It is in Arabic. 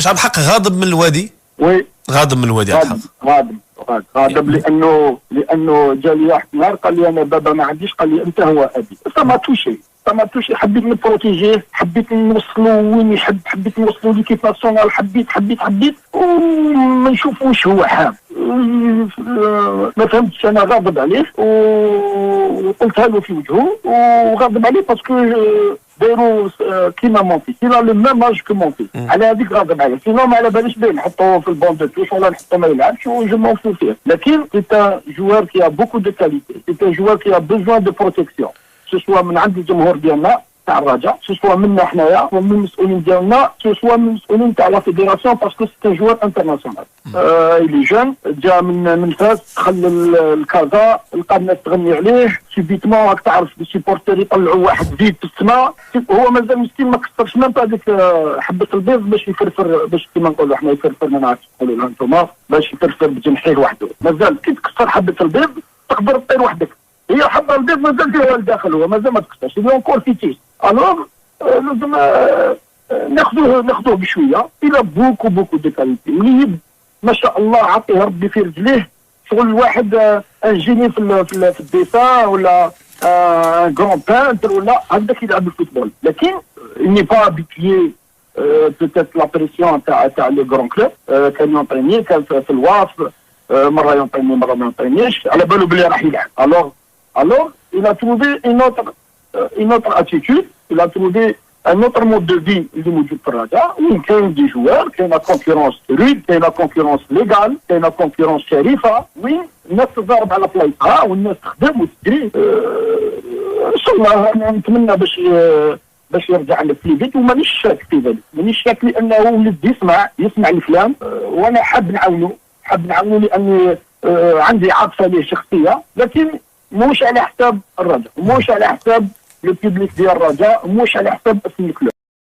واش عبد الحق غاضب من الوادي؟ وي غاضب من الوادي عبد الحق. غاضب لانه جا لي واحد النهار قال لي انا بابا ما عنديش، قال لي انت هو ابي. ما توشي حبيت نبروتيجيه، حبيت نوصلو وين يحب، حبيت نوصلو ليكيب ناسيونال، حبيت وما نشوفوش هو حاب. ما فهمتش، انا غاضب عليه وقلتها له في وجهه، وغاضب عليه باسكو دايرو كيما مونتي، كيما لو ميم اج كو مونتي. على هذيك غاضب عليه، سينو ما على باليش بيه نحطوه في البون دو توش ولا نحطوه ما يلعبش وجو مون فو فيه. لكن سي ان جوار كي ا بوكو دو كاليتي، سي ان جوار كي ا بوزوان دو بروتيكسيون، سواء من عند الجمهور ديالنا تاع الرجاء، سواء منا حنايا ومن المسؤولين ديالنا، سواء من المسؤولين تاع لا فيديراسيون، باسكو سي ان جوار انترناسيونال. إلي جون، جا من فاس، دخل الكازا، لقى الناس تغني عليه، سيبيتمون راك تعرف السيبورتير يطلعوا واحد زيد في السماء، هو مازال مسكين ما كسرش ميم با هذيك حبه البيض باش يفرفر، باش كيما نقولوا حنا يفرفر، ما نعرفش نقولوا لها انتوما، باش يفرفر بجنحيه وحده. مازال كي تكسر حبه البيض تقدر تطير وحدك، هي حبه البيض مازال فيها الداخل، هو مازال ما تكسرش، هي اونكور فيتيس. الوغ لازم ناخذوه بشويه. الى بوكو دو كاليتي، منيب ما شاء الله، عطيه ربي في رجليه. شغل واحد ان جيني في الديسان، ولا ان كرون بانتر، ولا هكذاك يلعب الفوتبول. لكن ني با ابيتيي بوتيت لا بريسيون تاع لي كرون كلوب. كان يونطريني، كان في الواف، مره يونطريني مره ما يونطرينيش، على بالو بلي راح يلعب. الوغ il a trouvé une autre attitude, il a trouvé un autre mode de vie اللي موجود في الرجاء، وين كاين دي جوار، كاينه كونكورونس رود، كاينه كونكورونس ليغال، كاينه كونكورونس شريفه، وين الناس تضارب على بلايصها والناس تخدم وتجري. ان شاء الله انا نتمنى باش يرجع لفلي فيت، ومانيش شاك في ذلك، مانيش شاك لانه ولد يسمع الكلام، وانا حاب نعاونو لاني عندي عاطفه ليه شخصيه، لكن موش على حساب الرجاء، موش على حساب لو بيبليك ديال الرجاء، موش على حساب اسم الكلوب.